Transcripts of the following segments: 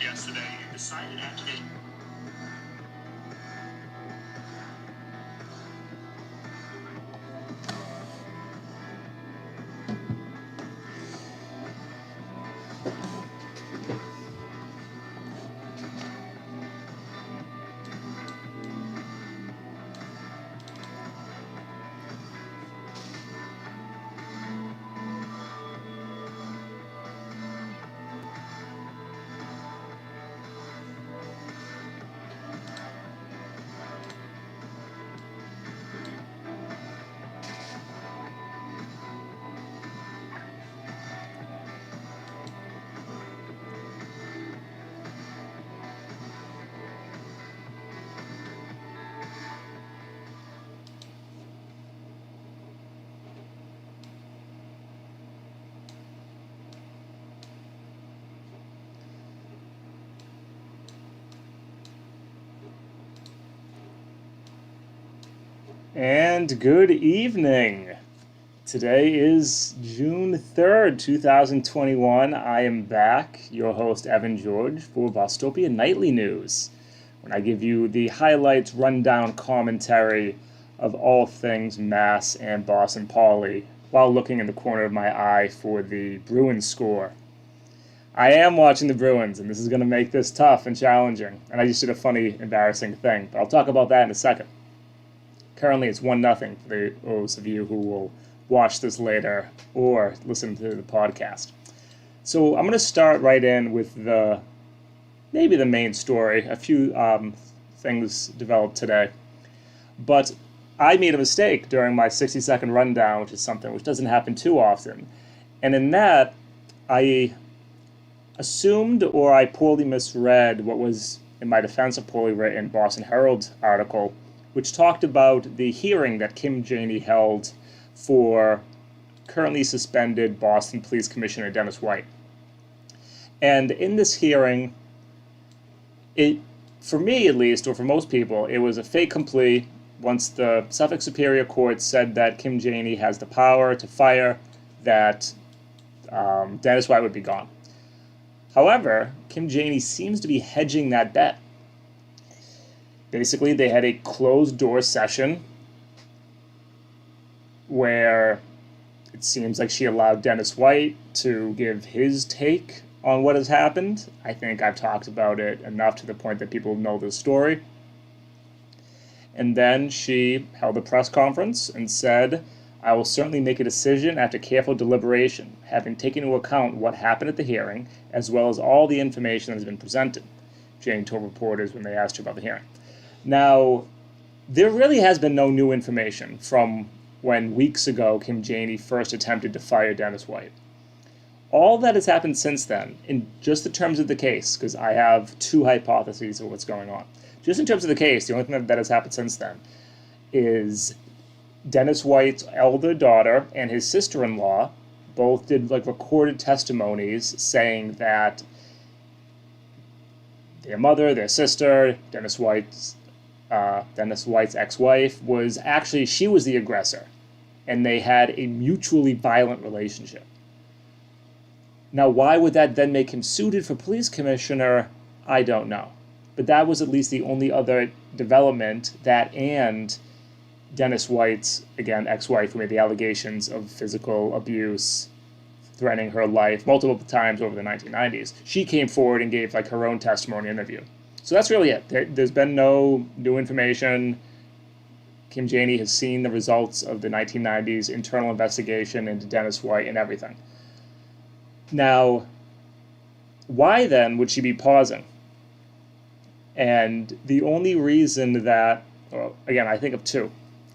yesterday. It decided after they... And good evening. Today is June 3rd, 2021. I am back, your host Evan George, for Bostopia Nightly News, when I give you the highlights, rundown commentary of all things Mass and Boston Poly, while looking in the corner of my eye for the Bruins score. I am watching the Bruins, and this is going to make this tough and challenging. And I just did a funny, embarrassing thing, but I'll talk about that in a second. Currently, it's 1-0 for those of you who will watch this later or listen to the podcast. So I'm going to start right in with maybe the main story. A few things developed today. But I made a mistake during my 60-second rundown, which is something which doesn't happen too often. And in that, I assumed or I poorly misread what was, in my defense, a poorly written Boston Herald article, which talked about the hearing that Kim Janey held for currently suspended Boston Police Commissioner Dennis White. And in this hearing, for me at least, or for most people, it was a fait accompli once the Suffolk Superior Court said that Kim Janey has the power to fire, that Dennis White would be gone. However, Kim Janey seems to be hedging that bet. Basically, they had a closed-door session where it seems like she allowed Dennis White to give his take on what has happened. I think I've talked about it enough to the point that people know the story. And then she held a press conference and said, "I will certainly make a decision after careful deliberation, having taken into account what happened at the hearing, as well as all the information that has been presented," Janey told reporters when they asked her about the hearing. Now, there really has been no new information from when weeks ago Kim Janey first attempted to fire Dennis White. All that has happened since then, in just the terms of the case, because I have two hypotheses of what's going on. Just in terms of the case, the only thing that has happened since then is Dennis White's elder daughter and his sister-in-law both did recorded testimonies saying that their mother, their sister, Dennis White's ex-wife, she was the aggressor, and they had a mutually violent relationship. Now, why would that then make him suited for police commissioner? I don't know. But that was at least the only other development, that and Dennis White's, again, ex-wife, who made the allegations of physical abuse, threatening her life multiple times over the 1990s. She came forward and gave her own testimony interview. So that's really it. There's been no new information. Kim Janey has seen the results of the 1990s internal investigation into Dennis White and everything. Now, why then would she be pausing? And the only reason that, again, I think of two,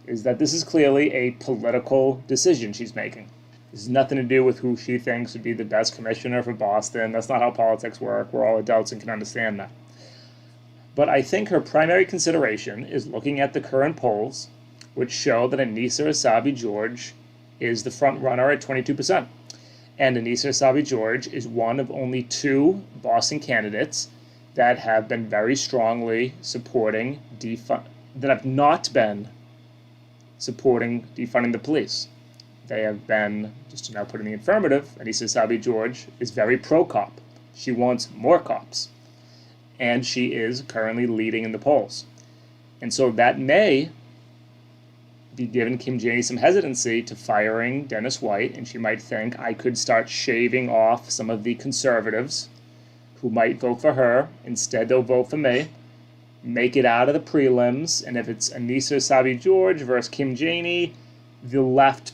is that this is clearly a political decision she's making. This has nothing to do with who she thinks would be the best commissioner for Boston. That's not how politics work. We're all adults and can understand that. But I think her primary consideration is looking at the current polls, which show that Annissa Essaibi-George is the front runner at 22%. And Annissa Essaibi-George is one of only two Boston candidates that have been very strongly supporting that have not been supporting defunding the police. They have been, just to now put in the affirmative, Annissa Essaibi-George is very pro-cop. She wants more cops. and she is currently leading in the polls. And so that may be giving Kim Janey some hesitancy to firing Dennis White, and she might think, I could start shaving off some of the conservatives who might vote for her. Instead, they'll vote for me, make it out of the prelims, and if it's Anissa Essayah-George versus Kim Janey, the left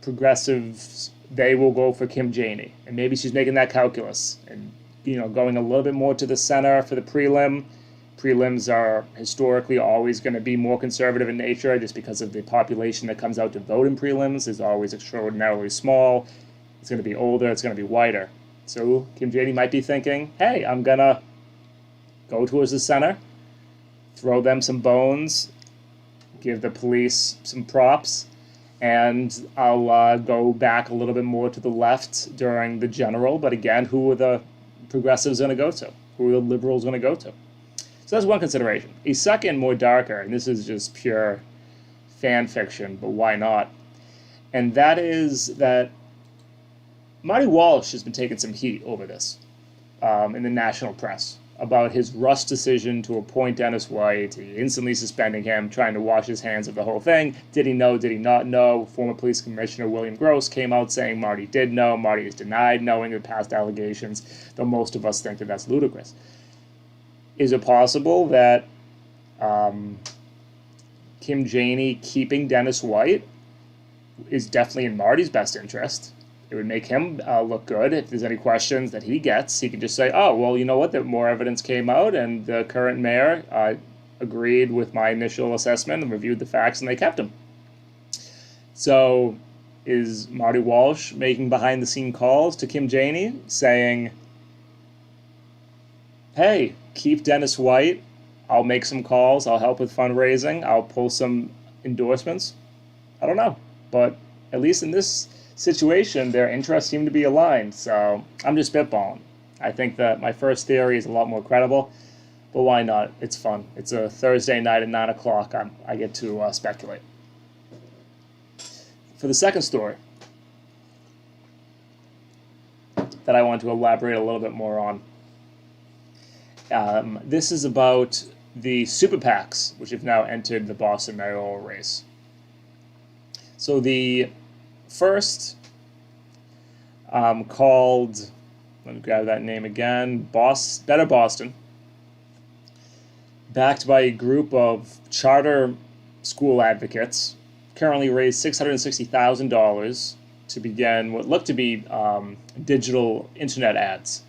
progressives, they will go for Kim Janey. And maybe she's making that calculus and, going a little bit more to the center for the prelim. Prelims are historically always going to be more conservative in nature just because of the population that comes out to vote in prelims is always extraordinarily small. It's going to be older, it's going to be whiter. So Kim Janey might be thinking, hey, I'm going to go towards the center, throw them some bones, give the police some props, and I'll go back a little bit more to the left during the general. But again, who are the progressives going to go to? Who are the liberals going to go to? So that's one consideration. A second, more darker, and this is just pure fan fiction, but why not? And that is that Marty Walsh has been taking some heat over this in the national press about his rush decision to appoint Dennis White, he instantly suspending him, trying to wash his hands of the whole thing. Did he know? Did he not know? Former police commissioner William Gross came out saying Marty did know. Marty has denied knowing the past allegations, though most of us think that that's ludicrous. Is it possible that Kim Janey keeping Dennis White is definitely in Marty's best interest? It would make him look good. If there's any questions that he gets, he can just say, oh, well, you know what, more evidence came out, and the current mayor agreed with my initial assessment and reviewed the facts, and they kept him. So is Marty Walsh making behind-the-scene calls to Kim Janey, saying, hey, keep Dennis White, I'll make some calls, I'll help with fundraising, I'll pull some endorsements? I don't know, but at least in this situation, their interests seem to be aligned, so I'm just spitballing. I think that my first theory is a lot more credible, but why not? It's fun. It's a Thursday night at 9 o'clock. I get to speculate. For the second story that I want to elaborate a little bit more on, this is about the super PACs, which have now entered the Boston mayoral race. So the first, called, let me grab that name again, Better Boston, backed by a group of charter school advocates, currently raised $660,000 to begin what look to be digital internet ads.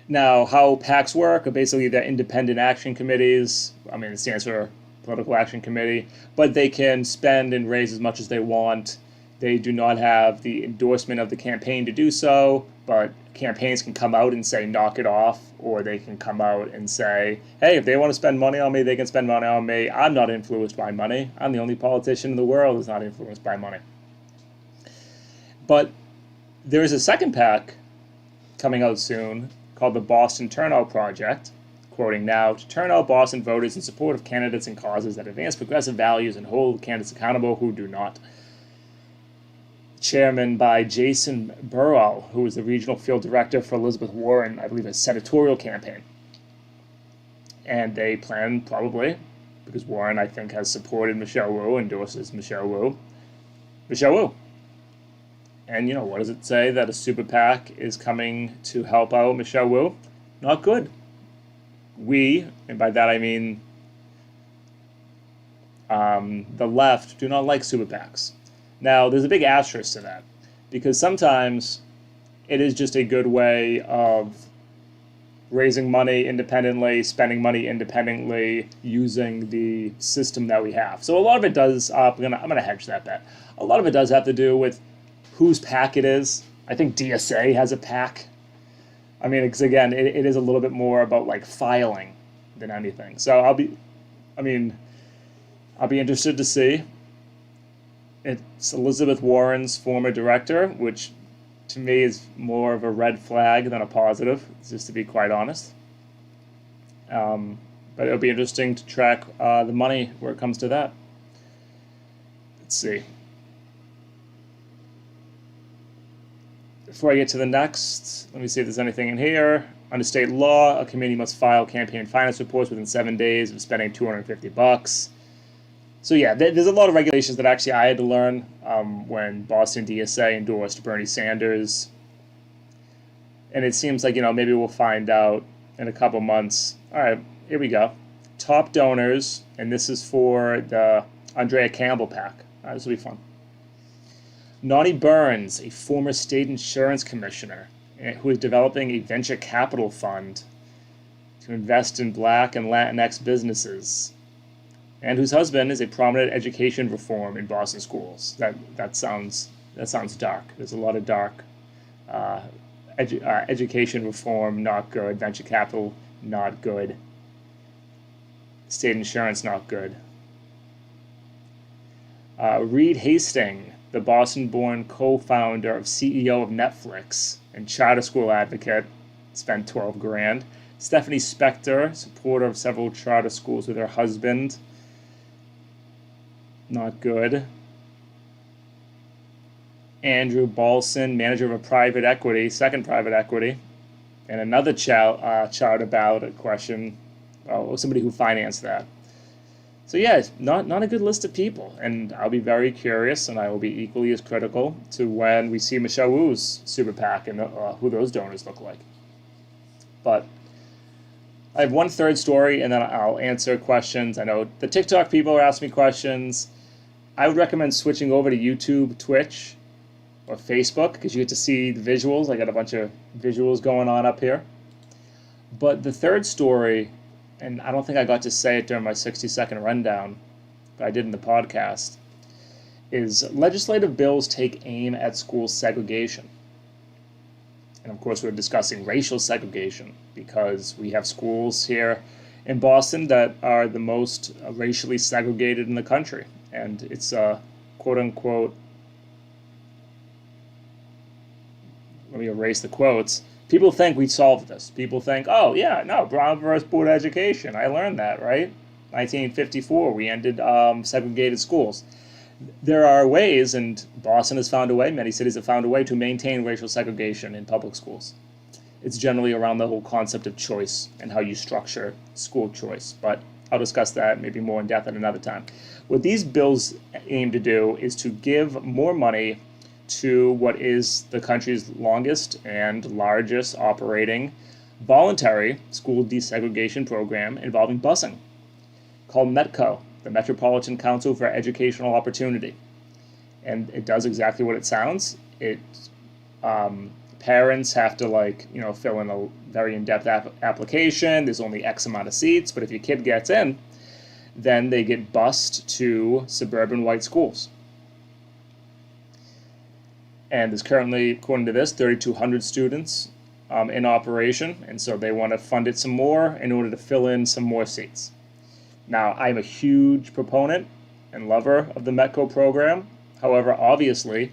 Now, how PACs work are basically they're independent action committees. I mean, it stands for Political Action Committee, but they can spend and raise as much as they want. They do not have the endorsement of the campaign to do so, but campaigns can come out and say, knock it off, or they can come out and say, hey, if they want to spend money on me, they can spend money on me. I'm not influenced by money. I'm the only politician in the world who's not influenced by money. But there is a second PAC coming out soon called the Boston Turnout Project, quoting now, to turn out Boston voters in support of candidates and causes that advance progressive values and hold candidates accountable who do not. Chairman by Jason Burrell, who is the regional field director for Elizabeth Warren, I believe, a senatorial campaign. And they plan, probably, because Warren, I think, has supported Michelle Wu, endorses Michelle Wu. And, what does it say? That a super PAC is coming to help out Michelle Wu? Not good. We, and by that I mean the left, do not like super PACs. Now, there's a big asterisk to that, because sometimes it is just a good way of raising money independently, spending money independently, using the system that we have. So a lot of it does, I'm gonna hedge that bet. A lot of it does have to do with whose PAC it is. I think DSA has a PAC. I mean, because again, it is a little bit more about like filing than anything. So I'll be interested to see. It's Elizabeth Warren's former director, which to me is more of a red flag than a positive, just to be quite honest. But it'll be interesting to track the money where it comes to that. Let's see. Before I get to the next, let me see if there's anything in here. Under state law, a committee must file campaign finance reports within 7 days of spending $250. So yeah, there's a lot of regulations that actually I had to learn when Boston DSA endorsed Bernie Sanders. And it seems like, maybe we'll find out in a couple months. All right, here we go. Top donors, and this is for the Andrea Campbell PAC. All right, this will be fun. Naughty Burns, a former state insurance commissioner who is developing a venture capital fund to invest in Black and Latinx businesses, and whose husband is a prominent education reform in Boston schools. That sounds dark. There's a lot of dark. Education reform, not good. Venture capital, not good. State insurance, not good. Reed Hastings, the Boston-born co-founder of CEO of Netflix and charter school advocate, spent $12,000. Stephanie Spector, supporter of several charter schools with her husband, not good. Andrew Balson, manager of a second private equity, and another charter ballot question, somebody who financed that. So yeah, not a good list of people, and I'll be very curious, and I will be equally as critical to when we see Michelle Wu's super PAC and who those donors look like. But I have one third story, and then I'll answer questions. I know the TikTok people are asking me questions. I would recommend switching over to YouTube, Twitch, or Facebook, because you get to see the visuals. I got a bunch of visuals going on up here. But the third story, and I don't think I got to say it during my 60-second rundown, but I did in the podcast, is legislative bills take aim at school segregation. And of course, we're discussing racial segregation because we have schools here in Boston that are the most racially segregated in the country. And it's a quote-unquote, let me erase the quotes, people think we solved this. People think, oh, yeah, no, Brown versus Board of Education. I learned that, right? 1954, we ended segregated schools. There are ways, and Boston has found a way, many cities have found a way to maintain racial segregation in public schools. It's generally around the whole concept of choice and how you structure school choice. But I'll discuss that maybe more in depth at another time. What these bills aim to do is to give more money to what is the country's longest and largest operating voluntary school desegregation program involving busing, called METCO, the Metropolitan Council for Educational Opportunity. And it does exactly what it sounds. Parents have to fill in a very in-depth application. There's only X amount of seats, but if your kid gets in, then they get bused to suburban white schools. And there's currently, according to this, 3,200 students in operation, and so they want to fund it some more in order to fill in some more seats. Now, I'm a huge proponent and lover of the METCO program. However, obviously,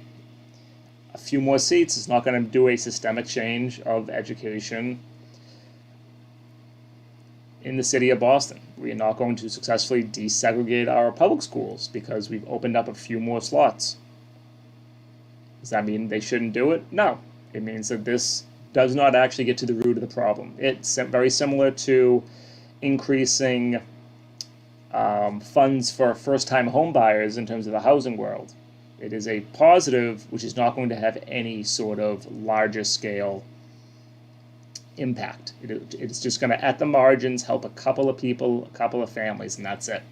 a few more seats is not going to do a systemic change of education in the city of Boston. We are not going to successfully desegregate our public schools because we've opened up a few more slots. Does that mean they shouldn't do it? No. It means that this does not actually get to the root of the problem. It's very similar to increasing funds for first-time home buyers in terms of the housing world. It is a positive which is not going to have any sort of larger scale impact. It's just going to, at the margins, help a couple of people, a couple of families, and that's it.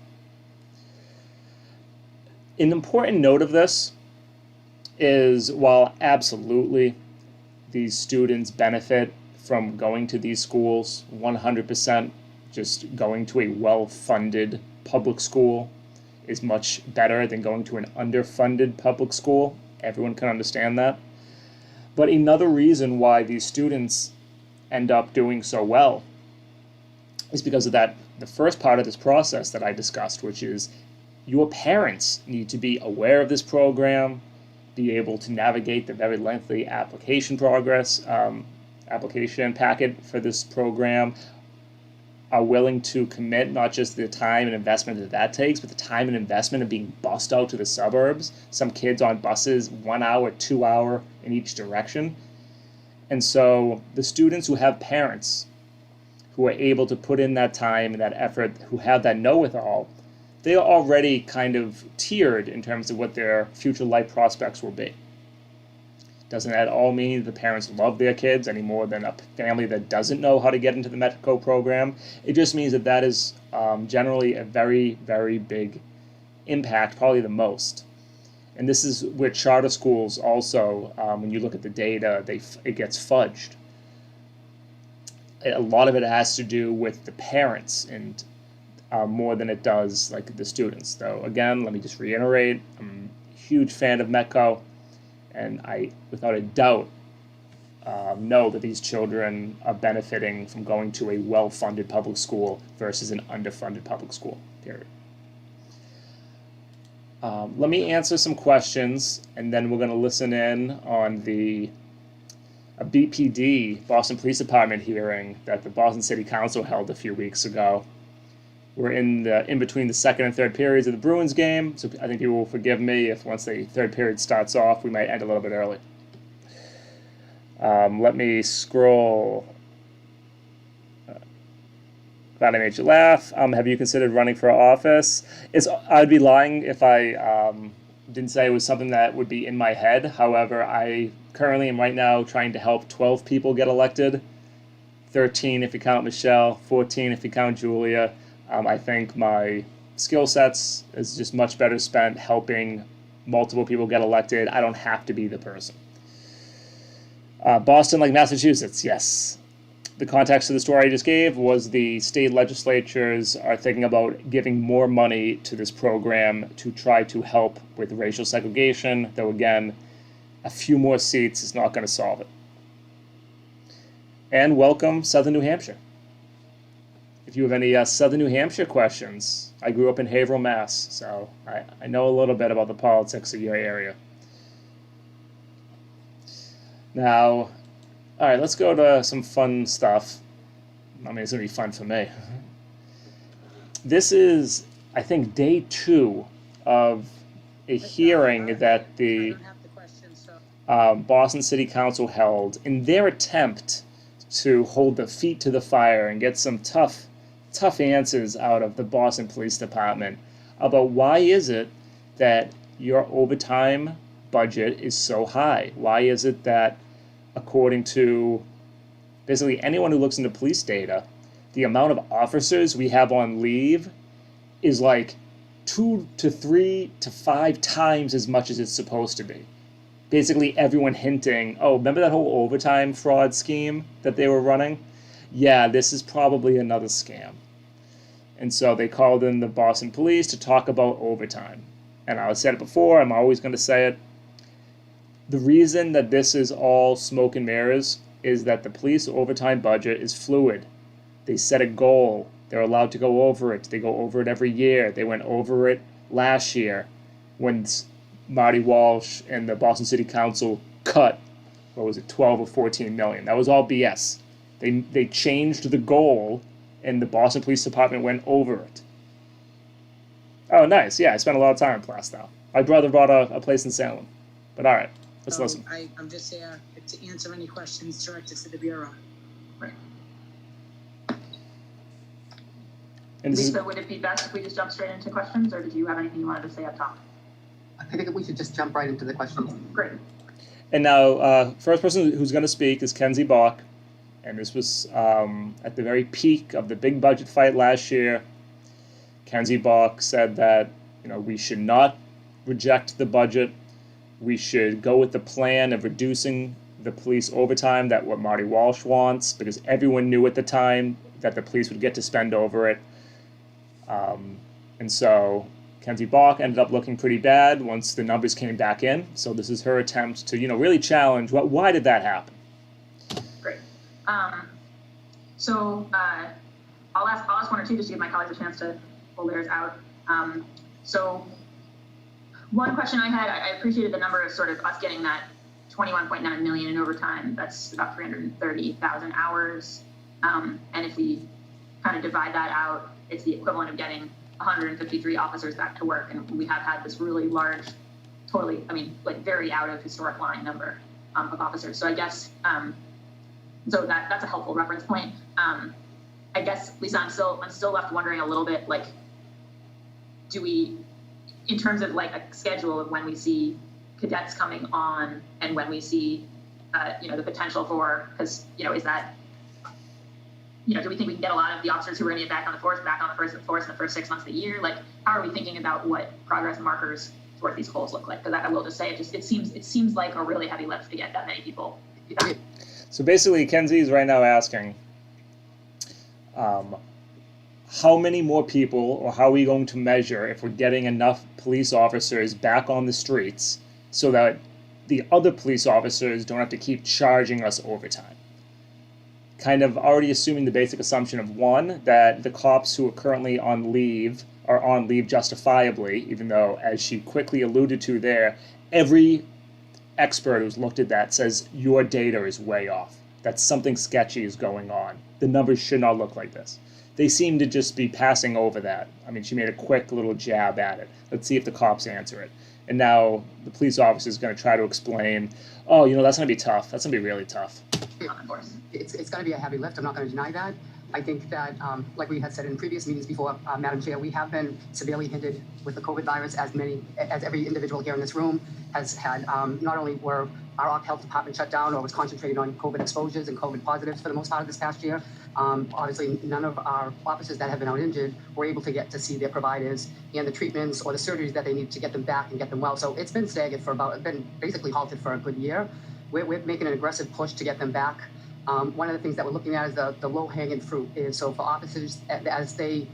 An important note of this is, while absolutely these students benefit from going to these schools, 100%, just going to a well-funded public school is much better than going to an underfunded public school. Everyone can understand that. But another reason why these students end up doing so well is because of that, the first part of this process that I discussed, which is your parents need to be aware of this program, be able to navigate the very lengthy application packet for this program, are willing to commit not just the time and investment that takes, but the time and investment of being bused out to the suburbs. Some kids on buses, 1 hour, 2 hour in each direction. And so the students who have parents who are able to put in that time and that effort, who have that know-it-all, they are already kind of tiered in terms of what their future life prospects will be. Doesn't at all mean the parents love their kids any more than a family that doesn't know how to get into the METCO program. It just means that that is generally a very, very big impact, probably the most. And this is where charter schools also, when you look at the data, it gets fudged. A lot of it has to do with the parents and more than it does like the students. So again, let me just reiterate, I'm a huge fan of METCO. And I, without a doubt, know that these children are benefiting from going to a well-funded public school versus an underfunded public school, period. Let me answer some questions, and then we're going to listen in on a BPD, Boston Police Department hearing that the Boston City Council held a few weeks ago. We're in between the second and third periods of the Bruins game, so I think people will forgive me if once the third period starts off, we might end a little bit early. Let me scroll. Glad I made you laugh. Have you considered running for office? I'd be lying if I didn't say it was something that would be in my head. However, I currently am right now trying to help 12 people get elected. 13 if you count Michelle, 14 if you count Julia. I think my skill sets is just much better spent helping multiple people get elected. I don't have to be the person. Boston, like Massachusetts, yes. The context of the story I just gave was the state legislatures are thinking about giving more money to this program to try to help with racial segregation, though again, a few more seats is not going to solve it. And welcome, Southern New Hampshire. If you have any Southern New Hampshire questions, I grew up in Haverhill, Mass., so I know a little bit about the politics of your area. Now, all right, let's go to some fun stuff. I mean, it's going to be fun for me. This is, I think, day 2 of a hearing that the Boston City Council held in their attempt to hold the feet to the fire and get some tough answers out of the Boston Police Department about why is it that your overtime budget is so high? Why is it that, according to basically anyone who looks into police data, the amount of officers we have on leave is like 2 to 3 to 5 times as much as it's supposed to be? Basically everyone hinting, oh, remember that whole overtime fraud scheme that they were running? Yeah, this is probably another scam. And so they called in the Boston Police to talk about overtime. And I said it before, I'm always going to say it. The reason that this is all smoke and mirrors is that the police overtime budget is fluid. They set a goal. They're allowed to go over it. They go over it every year. They went over it last year when Marty Walsh and the Boston City Council cut, 12 or 14 million. That was all BS. They changed the goal, and the Boston Police Department went over it. Oh, nice. Yeah, I spent a lot of time in Plastow. My brother bought a place in Salem. But all right, let's listen. I'm just here to answer any questions directed to the Bureau. Right. And Lisa, would it be best if we just jump straight into questions, or did you have anything you wanted to say up top? I think we should just jump right into the questions. Great. And now, first person who's going to speak is Kenzie Bach. And this was at the very peak of the big budget fight last year. Kenzie Bach said that we should not reject the budget. We should go with the plan of reducing the police overtime, that what Marty Walsh wants, because everyone knew at the time that the police would get to spend over it. And so Kenzie Bach ended up looking pretty bad once the numbers came back in. So this is her attempt to really challenge why did that happen? Great. So I'll ask one or two just to give my colleagues a chance to pull theirs out. So one question I had, I appreciated the number of sort of us getting that 21.9 million in overtime. That's about 330,000 hours. And if we kind of divide that out, it's the equivalent of getting 153 officers back to work. And we have had this really large, totally, very out of historic line number of officers. So I guess So that's a helpful reference point. I guess, Lisa, I'm still left wondering a little bit, like, do we, in terms of like a schedule of when we see cadets coming on and when we see, the potential for, because, is that, do we think we can get a lot of the officers who are going to get back on the force in the first 6 months of the year? Like, how are we thinking about what progress markers towards these goals look like? Because I will just say, it seems like a really heavy lift to get that many people back. So basically, Kenzie is right now asking, how many more people, or how are we going to measure if we're getting enough police officers back on the streets so that the other police officers don't have to keep charging us overtime? Kind of already assuming the basic assumption of, one, that the cops who are currently on leave are on leave justifiably, even though, as she quickly alluded to there, every expert who's looked at that says your data is way off, that something sketchy is going on. The numbers should not look like this. They seem to just be passing over that. I mean, she made a quick little jab at it. Let's see if the cops answer it. And now the police officer is going to try to explain, oh, that's going to be tough. That's going to be really tough. It's going to be a heavy lift. I'm not going to deny that. I think that, like we had said in previous meetings before, Madam Chair, we have been severely hindered with the COVID virus, as every individual here in this room has had. Not only were our health department shut down or was concentrating on COVID exposures and COVID positives for the most part of this past year, obviously none of our officers that have been out injured were able to get to see their providers and the treatments or the surgeries that they need to get them back and get them well. So it's been staggered been basically halted for a good year. We're making an aggressive push to get them back. One of the things that we're looking at is the low-hanging fruit is, so for officers, as they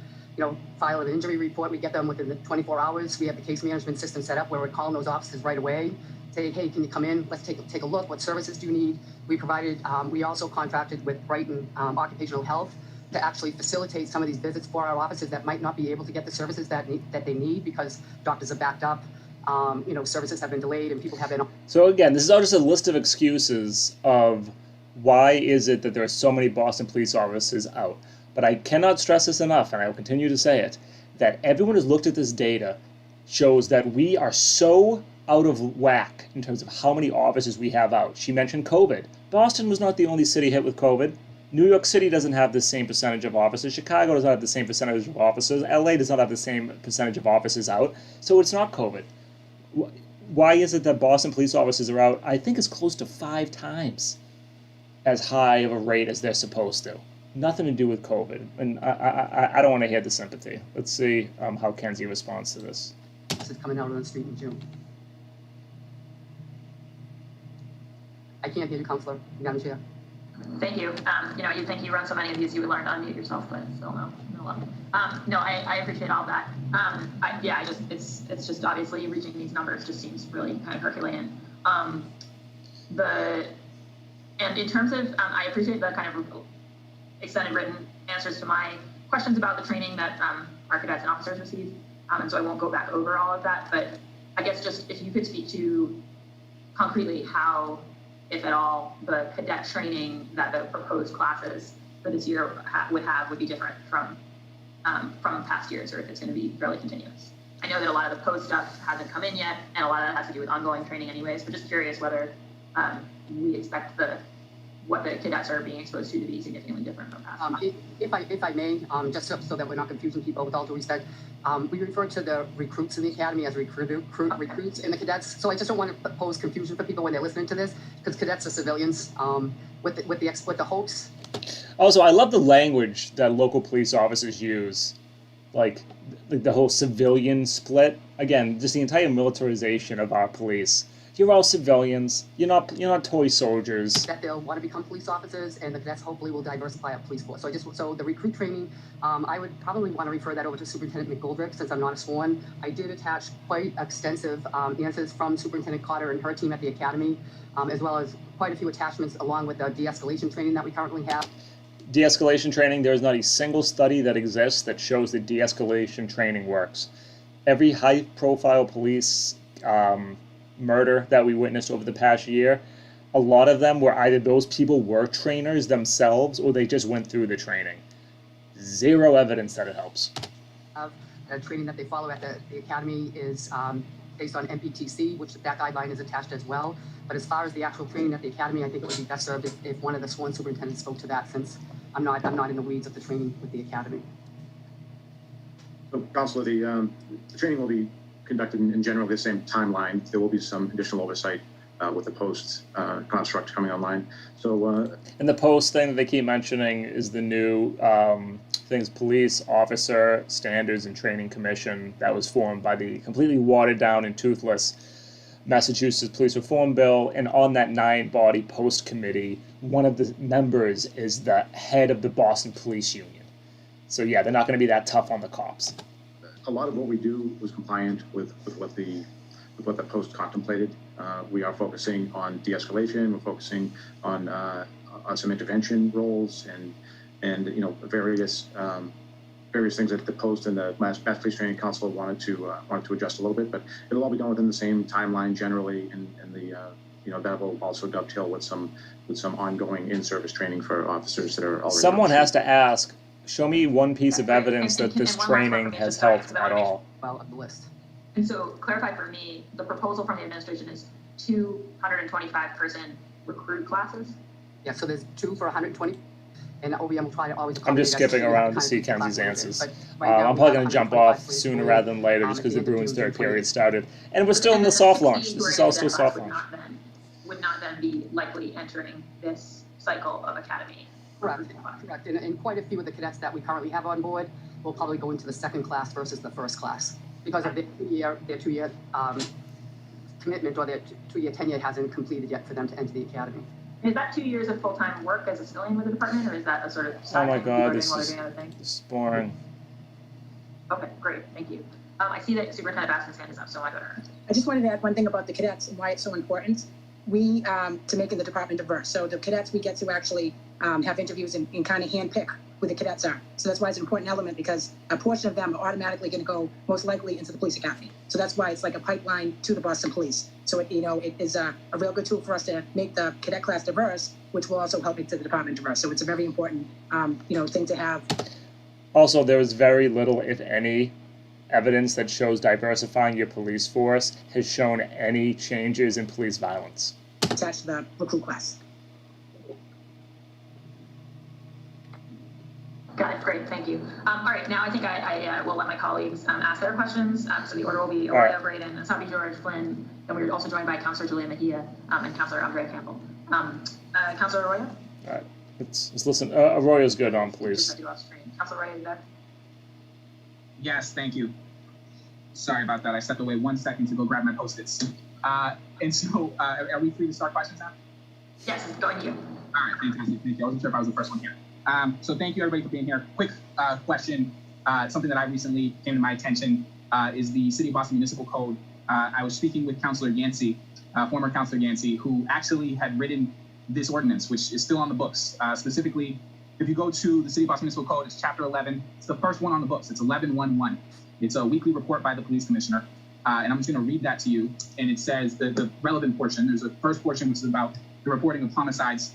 file an injury report, we get them within the 24 hours. We have the case management system set up where we're calling those officers right away, say, hey, can you come in? Let's take a look. What services do you need? We also contracted with Brighton Occupational Health to actually facilitate some of these visits for our officers that might not be able to get the services that they need because doctors are backed up. Services have been delayed and people have been. So again, this is all just a list of excuses of why is it that there are so many Boston police officers out. But I cannot stress this enough, and I will continue to say it, that everyone who's looked at this data shows that we are so out of whack in terms of how many officers we have out. She mentioned COVID. Boston was not the only city hit with COVID. New York City doesn't have the same percentage of officers. Chicago does not have the same percentage of officers. LA does not have the same percentage of officers out. So it's not COVID. Why is it that Boston police officers are out? I think it's close to 5 times as high of a rate as they're supposed to. Nothing to do with COVID. And I don't want to hear the sympathy. Let's see how Kenzie responds to this. This is coming out on the street in June. I can't hear you, Counselor. Madam Chair. Thank you. You'd think you run so many of these, you would learn to unmute yourself, but still no luck. I appreciate all that. It's just obviously reaching these numbers just seems really kind of Herculean. And in terms of, I appreciate the kind of extended written answers to my questions about the training that our cadets and officers receive. And so I won't go back over all of that, but I guess just if you could speak to concretely how, if at all, the cadet training that the proposed classes for this year would be different from past years, or if it's going to be fairly continuous. I know that a lot of the post stuff hasn't come in yet, and a lot of that has to do with ongoing training anyways, but just curious whether we expect what the cadets are being exposed to be significantly different from past. If I may, just so that we're not confusing people, with all due respect, we refer to the recruits in the academy as recruits in the cadets. So I just don't want to pose confusion for people when they're listening to this, because cadets are civilians with the hopes. Also, I love the language that local police officers use, like the whole civilian split. Again, just the entire militarization of our police. You're all civilians. You're not toy soldiers. That they'll want to become police officers, and the cadets hopefully will diversify our police force. So the recruit training, I would probably want to refer that over to Superintendent McGoldrick, since I'm not a sworn. I did attach quite extensive answers from Superintendent Cotter and her team at the academy, as well as quite a few attachments along with the de-escalation training that we currently have. De-escalation training, there is not a single study that exists that shows that de-escalation training works. Every high-profile police murder that we witnessed over the past year, a lot of them were either those people were trainers themselves or they just went through the training. Zero evidence that it helps. The training that they follow at the academy is based on MPTC, which that guideline is attached as well. But as far as the actual training at the academy, I think it would be best served if one of the sworn superintendents spoke to that, since I'm not in the weeds of the training with the academy. So, Councilor, the training will be conducted in generally the same timeline. There will be some additional oversight with the post construct coming online. So, And the post thing that they keep mentioning is the new things, Police Officer Standards and Training Commission that was formed by the completely watered down and toothless Massachusetts Police Reform Bill. And on that 9-body post committee, one of the members is the head of the Boston Police Union. So yeah, they're not going to be that tough on the cops. a lot of what we do was compliant with what the post contemplated. We are focusing on de-escalation. We're focusing on some intervention roles and various things that the post and the Mass Police Training Council wanted to adjust a little bit, but it'll all be done within the same timeline generally, and that will also dovetail with some ongoing in-service training for officers that are already. Someone has to ask. Show me one piece of evidence that this training has helped at all. Well, of the list. And so clarify for me, the proposal from the administration is 225-person recruit classes? Yeah, so there's 2 for 120, and OBM will try to always. I'm just skipping around to see Kenzie's answers. I'm probably going to jump off sooner rather than later just because the Bruins third period started. And we're still in the soft launch. This is all still soft launch. Would not then be likely entering this cycle of academy. Correct. And quite a few of the cadets that we currently have on board will probably go into the second class versus the first class because of their two-year commitment, or their two-year tenure hasn't completed yet for them to enter the academy. Is that 2 years of full-time work as a civilian with the department, or is that a sort of Oh my God, this this is boring. Okay, great, thank you. I see that Superintendent Baskin's hand is up, so I better. I just wanted to add one thing about the cadets and why it's so important. We, to making the department diverse. So the cadets, we get to actually have interviews and kind of handpick who the cadets are. So that's why it's an important element, because a portion of them are automatically going to go most likely into the police academy. So that's why it's like a pipeline to the Boston Police. So it is a real good tool for us to make the cadet class diverse, which will also help make the department diverse. So it's a very important, thing to have. Also, there is very little, if any, evidence that shows diversifying your police force has shown any changes in police violence. Attached to the recruit class. Got it, great, thank you. All right, now I think I will let my colleagues ask their questions. So the order will be Arroyo, Braden, Asabi George, Flynn, and we're also joined by Councilor Julia Mejia and Councilor Andrea Campbell. Councilor Arroyo? All right, let's listen. Arroyo's good on police. Councilor Arroyo, you back? Yes, thank you. Sorry about that. I stepped away 1 second to go grab my Post-its. And so, are we free to start questions now? Yes, it's going to you. All right, fantastic. Thank you. I wasn't sure if I was the first one here. So thank you, everybody, for being here. Quick question. Something that I recently came to my attention is the City of Boston Municipal Code. I was speaking with Councilor Yancey, former Councilor Yancey, who actually had written this ordinance, which is still on the books. Specifically, if you go to the City of Boston Municipal Code, it's Chapter 11. It's the first one on the books. It's 11.1.1. It's a weekly report by the police commissioner. And I'm just going to read that to you. And it says the relevant portion. There's a first portion, which is about the reporting of homicides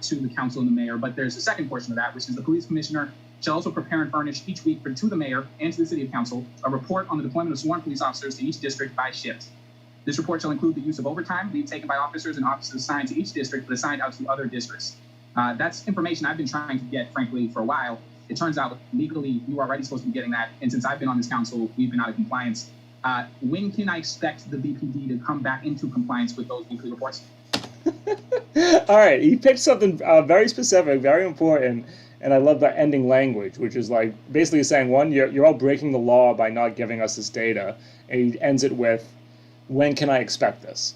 to the council and the mayor. But there's a second portion of that, which is the police commissioner shall also prepare and furnish each week to the mayor and to the city of council a report on the deployment of sworn police officers to each district by shift. This report shall include the use of overtime, leave taken by officers and officers assigned to each district, but assigned out to other districts. That's information I've been trying to get, frankly, for a while. It turns out legally you are already supposed to be getting that. And since I've been on this council, we've been out of compliance. When can I expect the BPD to come back into compliance with those weekly reports? All right, he picked something very specific, very important, and I love the ending language, which is like basically saying, one, you're all breaking the law by not giving us this data, and he ends it with, when can I expect this?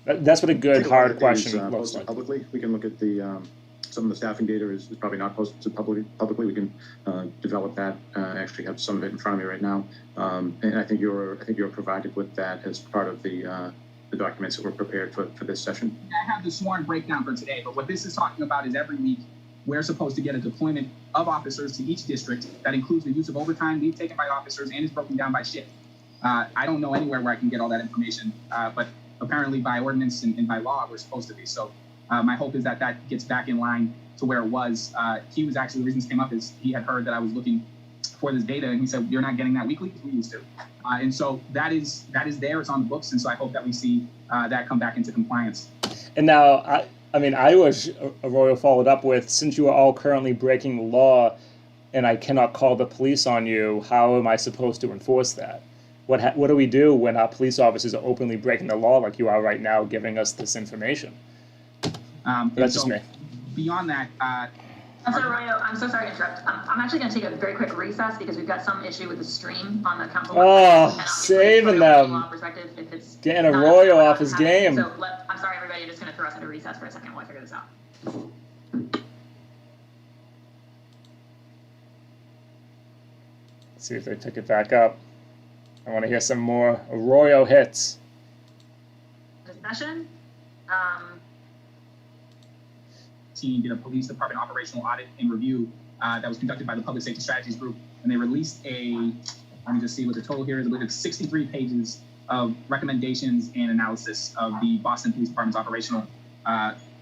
That's what a good, hard question looks like. Publicly, we can look at the some of the staffing data is probably not posted publicly. We can develop that. I actually have some of it in front of me right now, and I think you're provided with that as part of the documents that were prepared for this session. I have the sworn breakdown for today, but what this is talking about is every week we're supposed to get a deployment of officers to each district that includes the use of overtime, leave taken by officers, and is broken down by shift. I don't know anywhere where I can get all that information, but apparently by ordinance and by law we're supposed to be. So my hope is that that gets back in line to where it was. He was actually, the reason this came up is he had heard that I was looking for this data, and he said, you're not getting that weekly because we used to. And so that is there, it's on the books, and so I hope that we see that come back into compliance. And now, I wish Arroyo followed up with, since you are all currently breaking the law and I cannot call the police on you, how am I supposed to enforce that? What do we do when our police officers are openly breaking the law like you are right now, giving us this information? That's just me. Beyond that, Councilor Arroyo, I'm so sorry to interrupt. I'm actually going to take a very quick recess because we've got some issue with the stream on the council. Oh, saving them. Getting Arroyo off his game. So I'm sorry, everybody. I'm just going to throw us into recess for a second while I figure this out. Let's see if they pick it back up. I want to hear some more Arroyo hits. Discussion. Team did a police department operational audit and review that was conducted by the Public Safety Strategies Group, and they released let me just see what the total here is. I believe it's 63 pages of recommendations and analysis of the Boston Police Department's operational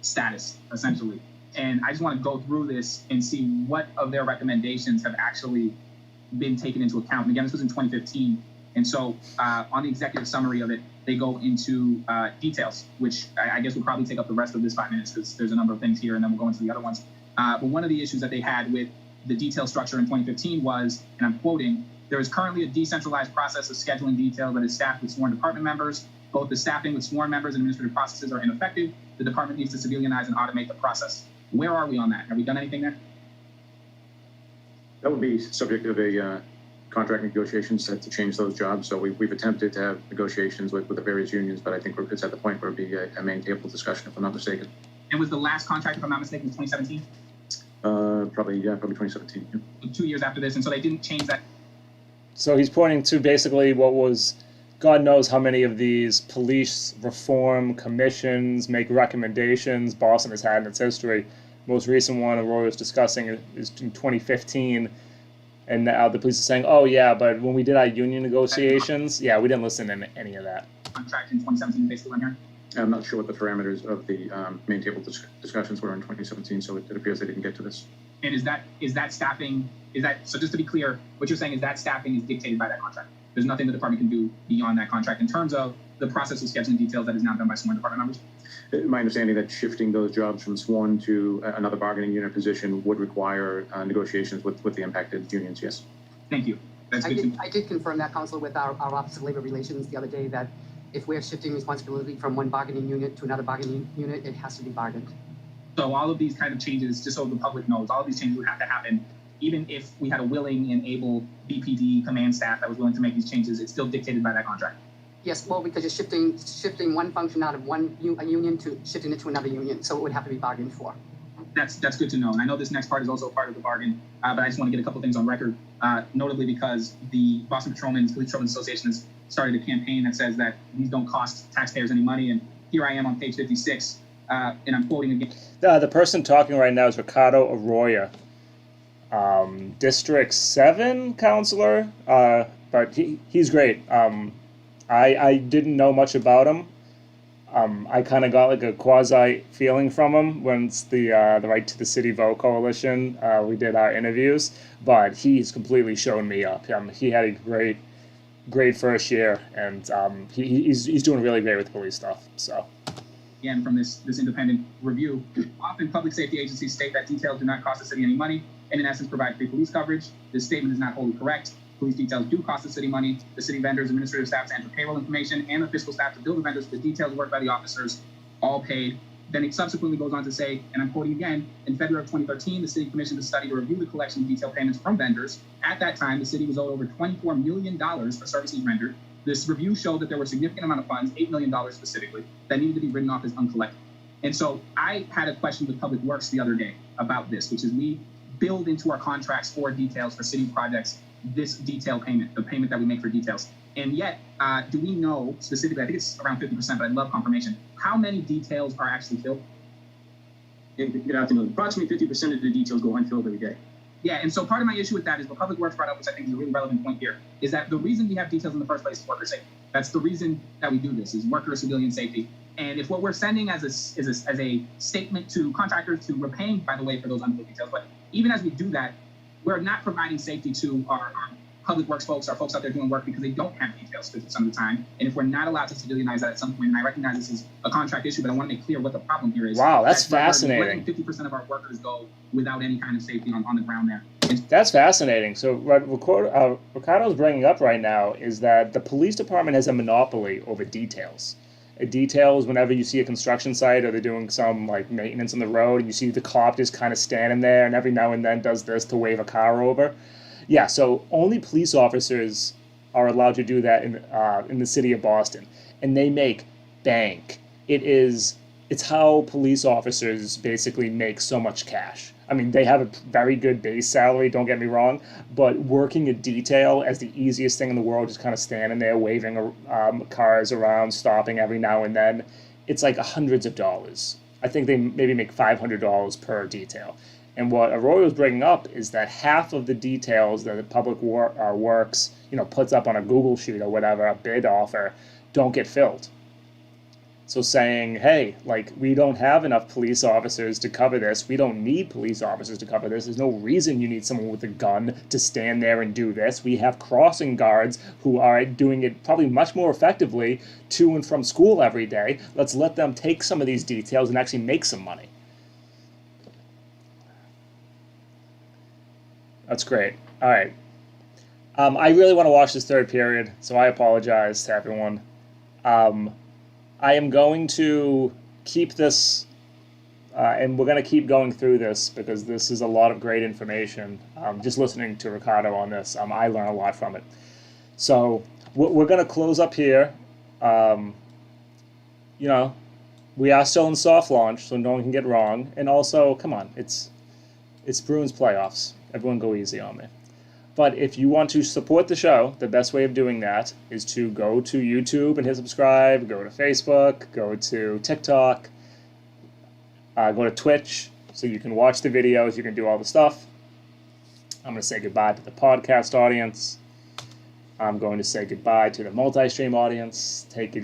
status, essentially. And I just want to go through this and see what of their recommendations have actually been taken into account. And again, this was in 2015. And so on the executive summary of it, they go into details, which I guess will probably take up the rest of this 5 minutes because there's a number of things here, and then we'll go into the other ones. But one of the issues that they had with the detail structure in 2015 was, and I'm quoting, there is currently a decentralized process of scheduling detail that is staffed with sworn department members. Both the staffing with sworn members and administrative processes are ineffective. The department needs to civilianize and automate the process. Where are we on that? Have we done anything there? That would be subject of a contract negotiations to change those jobs. So we've attempted to have negotiations with the various unions, but I think it's at the point where it would be a main table discussion, if I'm not mistaken. And was the last contract, if I'm not mistaken, 2017? Probably 2017. Yeah. 2 years after this, and so they didn't change that. So he's pointing to basically what was, God knows how many of these police reform commissions make recommendations Boston has had in its history. Most recent one Arroyo is discussing is in 2015. And now the police are saying, oh, yeah, but when we did our union negotiations, yeah, we didn't listen to any of that. Contract in 2017, basically, on here. I'm not sure what the parameters of the main table discussions were in 2017, so it appears they didn't get to this. And is that staffing, so just to be clear, what you're saying is that staffing is dictated by that contract. There's nothing the department can do beyond that contract in terms of the process of scheduling details that is now done by sworn department members? My understanding that shifting those jobs from sworn to another bargaining unit position would require negotiations with the impacted unions, yes. Thank you. That's good. I did confirm that, Council, with our Office of Labor Relations the other day, that if we're shifting responsibility from one bargaining unit to another bargaining unit, it has to be bargained. So all of these kind of changes, just so the public knows, all of these changes would have to happen. Even if we had a willing and able BPD command staff that was willing to make these changes, it's still dictated by that contract. Yes, well, because you're shifting one function out of a union to shifting it to another union, so it would have to be bargained for. That's good to know. And I know this next part is also part of the bargain, but I just want to get a couple things on record, notably because the Boston Police Patrolmen's Association has started a campaign that says that these don't cost taxpayers any money. And here I am on page 56, and I'm quoting again. The person talking right now is Ricardo Arroyo, District 7 councilor, but he's great. I didn't know much about him. I kind of got like a quasi feeling from him once the Right to the City Vote Coalition, we did our interviews, but he's completely shown me up. He had a great first year, and he's doing really great with police stuff. So. Again, from this independent review, often public safety agencies state that details do not cost the city any money and in essence provide free police coverage. This statement is not wholly correct. Police details do cost the city money. The city vendors, administrative staff to enter payroll information, and the fiscal staff to bill the vendors for the detailed work by the officers, all paid. Then it subsequently goes on to say, and I'm quoting again, in February of 2013, the city commissioned a study to review the collection of detailed payments from vendors. At that time, the city was owed over $24 million for services rendered. This review showed that there were a significant amount of funds, $8 million specifically, that needed to be written off as uncollected. And so I had a question with Public Works the other day about this, which is we build into our contracts for details for city projects this detail payment, the payment that we make for details. And yet, do we know specifically, I think it's around 50%, but I'd love confirmation, how many details are actually filled? Good afternoon. Approximately 50% of the details go unfilled every day. Yeah, and so part of my issue with that is what Public Works brought up, which I think is a really relevant point here, is that the reason we have details in the first place is worker safety. That's the reason that we do this, is worker civilian safety. And if what we're sending as a statement to contractors, to we're paying, by the way, for those unfilled details, but even as we do that, we're not providing safety to our public works folks, our folks out there doing work because they don't have details for some of the time. And if we're not allowed to civilianize that at some point, and I recognize this is a contract issue, but I want to make clear what the problem here is. Wow, that's fascinating. 50% of our workers go without any kind of safety on the ground there. That's fascinating. So what Ricardo's bringing up right now is that the police department has a monopoly over details. Details whenever you see a construction site or they're doing some like maintenance on the road and you see the cop just kind of standing there and every now and then does this to wave a car over. Yeah, so only police officers are allowed to do that in the city of Boston, and they make bank. It's how police officers basically make so much cash. I mean, they have a very good base salary, don't get me wrong, but working a detail as the easiest thing in the world, just kind of standing there waving cars around, stopping every now and then, it's like hundreds of dollars. I think they maybe make $500 per detail. And what Arroyo's bringing up is that half of the details that the public works, puts up on a Google sheet or whatever, a bid offer, don't get filled. So saying, hey, like, we don't have enough police officers to cover this. We don't need police officers to cover this. There's no reason you need someone with a gun to stand there and do this. We have crossing guards who are doing it probably much more effectively to and from school every day. Let's let them take some of these details and actually make some money. That's great. All right. I really want to watch this third period, so I apologize to everyone. I am going to keep this, and we're going to keep going through this because this is a lot of great information. Just listening to Ricardo on this, I learn a lot from it. So we're going to close up here. We are still in soft launch, so no one can get wrong. And also, come on, it's Bruins playoffs. Everyone go easy on me. But if you want to support the show, the best way of doing that is to go to YouTube and hit subscribe, go to Facebook, go to TikTok, go to Twitch so you can watch the videos, you can do all the stuff. I'm going to say goodbye to the podcast audience. I'm going to say goodbye to the multi-stream audience. Take it easy.